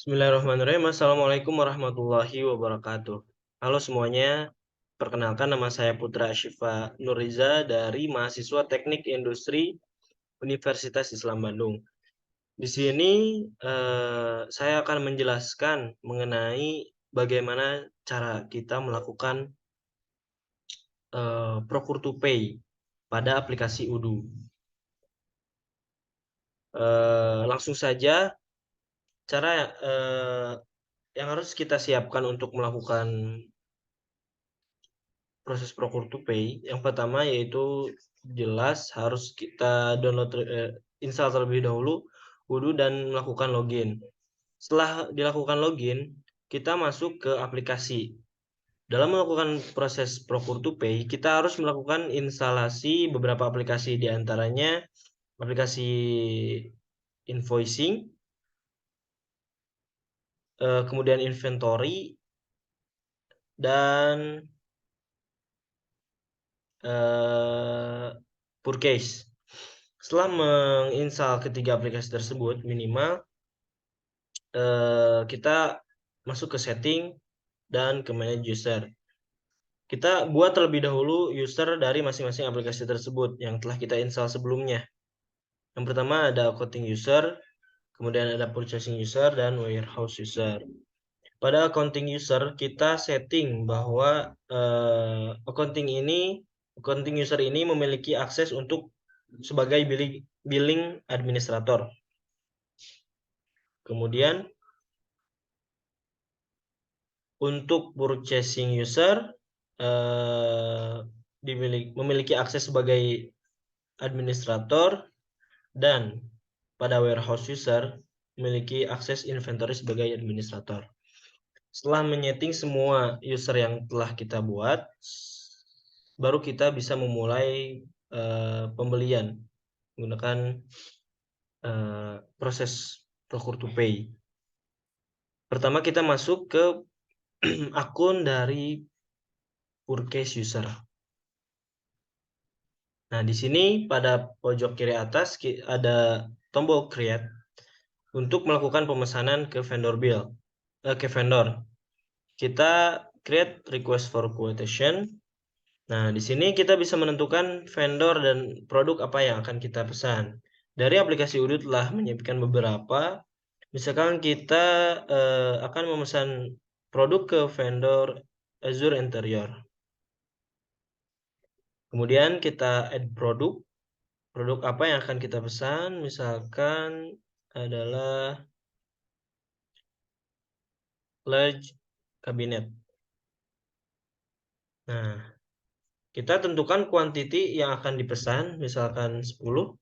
Bismillahirrahmanirrahim. Assalamualaikum warahmatullahi wabarakatuh. Halo semuanya, perkenalkan nama saya Putra Ashifa Nuriza dari mahasiswa Teknik Industri Universitas Islam Bandung. Di sini saya akan menjelaskan mengenai bagaimana cara kita melakukan Procure to Pay pada aplikasi Udu. Langsung saja, cara yang harus kita siapkan untuk melakukan proses Procure to Pay. Yang pertama yaitu jelas harus kita install terlebih dahulu Udu dan melakukan login. Setelah dilakukan login, kita masuk ke aplikasi. Dalam melakukan proses Procure to Pay, kita harus melakukan instalasi beberapa aplikasi, di antaranya aplikasi invoicing, kemudian inventory, dan purchase. Setelah menginstal ketiga aplikasi tersebut, minimal kita masuk ke setting dan ke manage user. Kita buat terlebih dahulu user dari masing-masing aplikasi tersebut yang telah kita install sebelumnya. Yang pertama ada accounting user, kemudian ada purchasing user, dan warehouse user. Pada accounting user, kita setting bahwa accounting user ini memiliki akses untuk sebagai billing administrator. Kemudian untuk purchasing user memiliki akses sebagai administrator, dan pada warehouse user memiliki akses inventory sebagai administrator. Setelah menyeting semua user yang telah kita buat, baru kita bisa memulai pembelian menggunakan proses Procure to Pay. Pertama kita masuk ke akun dari purchase user. Nah, di sini pada pojok kiri atas ada tombol create untuk melakukan pemesanan ke vendor Kita create request for quotation. Nah, di sini kita bisa menentukan vendor dan produk apa yang akan kita pesan. Dari aplikasi Udu telah menyiapkan beberapa. Misalkan kita akan memesan produk ke vendor Azure Interior. Kemudian kita add produk. Produk apa yang akan kita pesan? Misalkan adalah large cabinet. Nah, kita tentukan quantity yang akan dipesan, misalkan 10.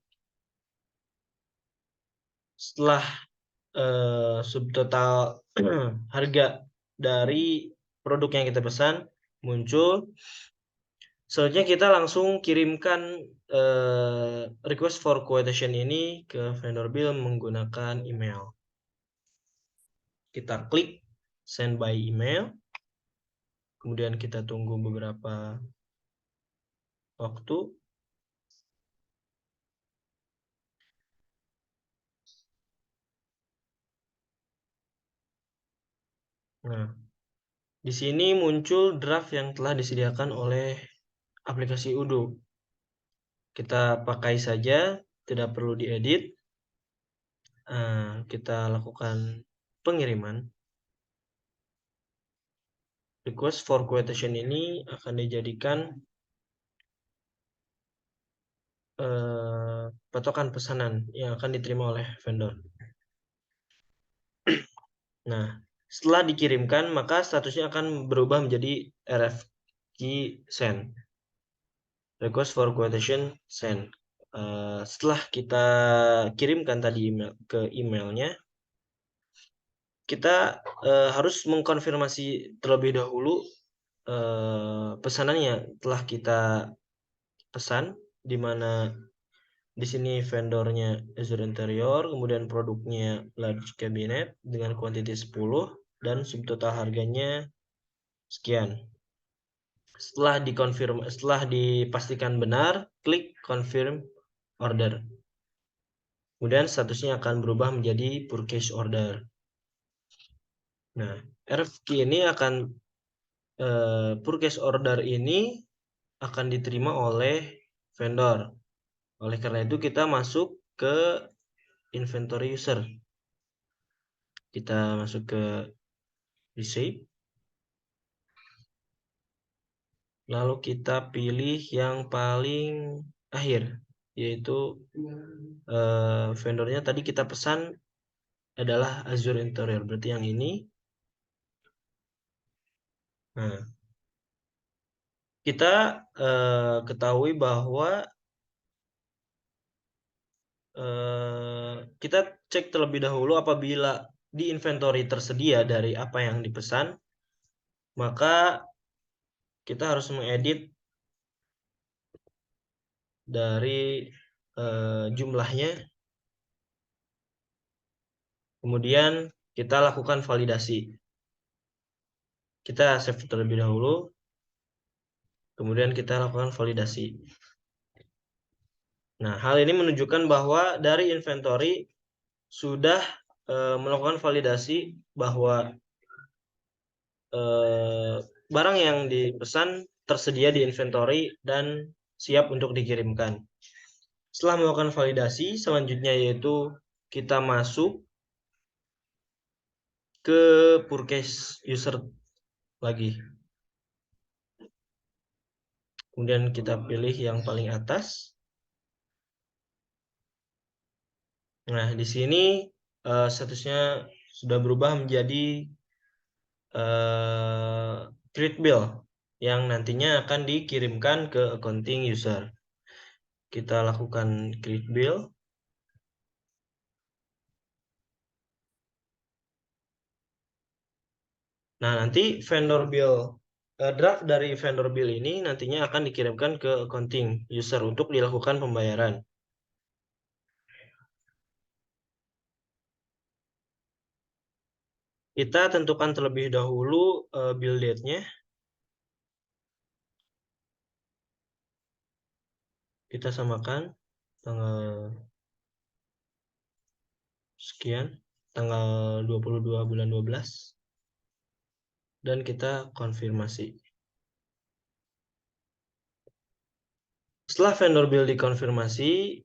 Setelah subtotal harga dari produk yang kita pesan muncul, selanjutnya kita langsung kirimkan request for quotation ini ke vendor bill menggunakan email. Kita klik send by email, kemudian kita tunggu beberapa waktu. Nah, di sini muncul draft yang telah disediakan oleh aplikasi Udu. Kita pakai saja, tidak perlu diedit. Kita lakukan pengiriman. Request for quotation ini akan dijadikan patokan pesanan yang akan diterima oleh vendor. Nah, setelah dikirimkan, maka statusnya akan berubah menjadi RFQ send. Request for quotation send. Setelah kita kirimkan tadi ke emailnya, kita harus mengkonfirmasi terlebih dahulu pesanan yang telah kita pesan, di mana di sini vendornya Azure Interior, kemudian produknya large cabinet dengan kuantiti 10 dan subtotal harganya sekian. Setelah dipastikan benar, klik confirm order. Kemudian statusnya akan berubah menjadi purchase order. Nah, RFQ ini akan purchase order ini akan diterima oleh vendor. Oleh karena itu kita masuk ke inventory user. Kita masuk ke receipt. Lalu kita pilih yang paling akhir, yaitu vendornya tadi kita pesan adalah Azure Interior. Berarti yang ini. Nah, kita ketahui bahwa kita cek terlebih dahulu apabila di inventory tersedia dari apa yang dipesan, maka kita harus mengedit dari jumlahnya, kemudian kita lakukan validasi. Kita save terlebih dahulu, kemudian kita lakukan validasi. Nah, hal ini menunjukkan bahwa dari inventory sudah melakukan validasi bahwa barang yang dipesan tersedia di inventory dan siap untuk dikirimkan. Setelah melakukan validasi, selanjutnya yaitu kita masuk ke purchase user lagi. Kemudian kita pilih yang paling atas. Nah, di sini statusnya sudah berubah menjadi create bill yang nantinya akan dikirimkan ke accounting user. Kita lakukan create bill. Nah, nanti vendor bill, draft dari vendor bill ini nantinya akan dikirimkan ke accounting user untuk dilakukan pembayaran. Kita tentukan terlebih dahulu bill date-nya. Kita samakan tanggal sekian, tanggal 22 bulan 12. Dan kita konfirmasi. Setelah vendor bill dikonfirmasi,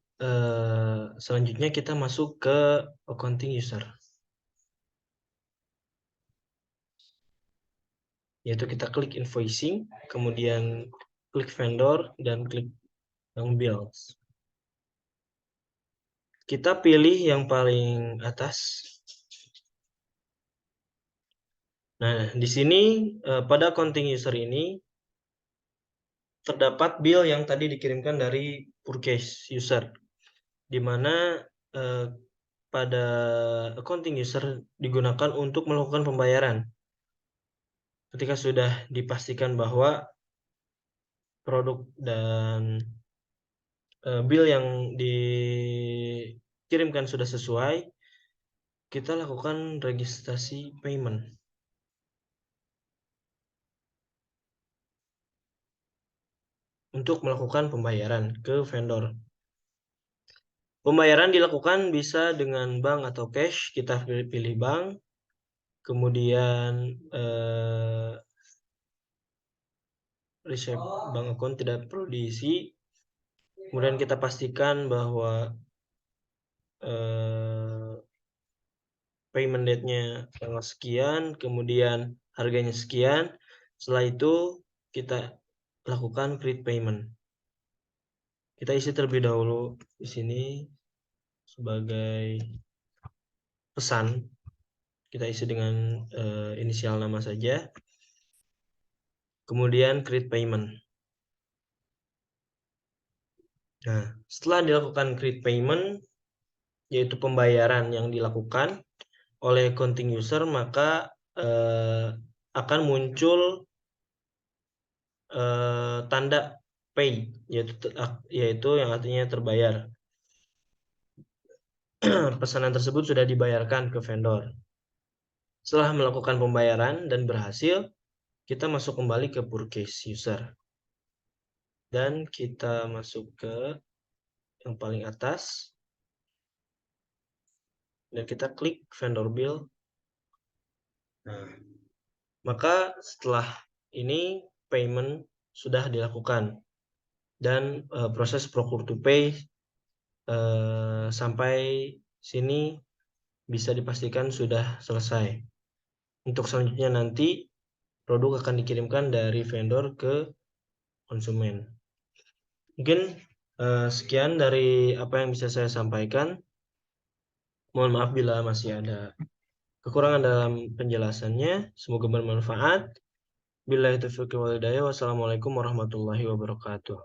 selanjutnya kita masuk ke accounting user. Yaitu kita klik invoicing, kemudian klik vendor, dan klik yang bills. Kita pilih yang paling atas. Nah, di sini pada accounting user ini terdapat bill yang tadi dikirimkan dari purchase user, di mana pada accounting user digunakan untuk melakukan pembayaran. Ketika sudah dipastikan bahwa produk dan bill yang dikirimkan sudah sesuai, kita lakukan registrasi payment untuk melakukan pembayaran ke vendor. Pembayaran dilakukan bisa dengan bank atau cash. Kita pilih bank, kemudian receipt bank account tidak perlu diisi. Kemudian kita pastikan bahwa payment date-nya tanggal sekian, kemudian harganya sekian. Setelah itu kita lakukan create payment. Kita isi terlebih dahulu di sini sebagai pesan. Kita isi dengan inisial nama saja. Kemudian create payment. Nah, setelah dilakukan create payment, yaitu pembayaran yang dilakukan oleh accounting user, maka akan muncul tanda pay, yaitu yang artinya terbayar. Pesanan tersebut sudah dibayarkan ke vendor. Setelah melakukan pembayaran dan berhasil, kita masuk kembali ke purchase user. Dan kita masuk ke yang paling atas. Dan kita klik vendor bill. Nah, maka setelah ini payment sudah dilakukan dan proses procure to pay sampai sini bisa dipastikan sudah selesai. Untuk selanjutnya nanti produk akan dikirimkan dari vendor ke konsumen. Mungkin sekian dari apa yang bisa saya sampaikan. Mohon maaf bila masih ada kekurangan dalam penjelasannya. Semoga bermanfaat. Billahi taufiq wal hidayah. Wassalamualaikum warahmatullahi wabarakatuh.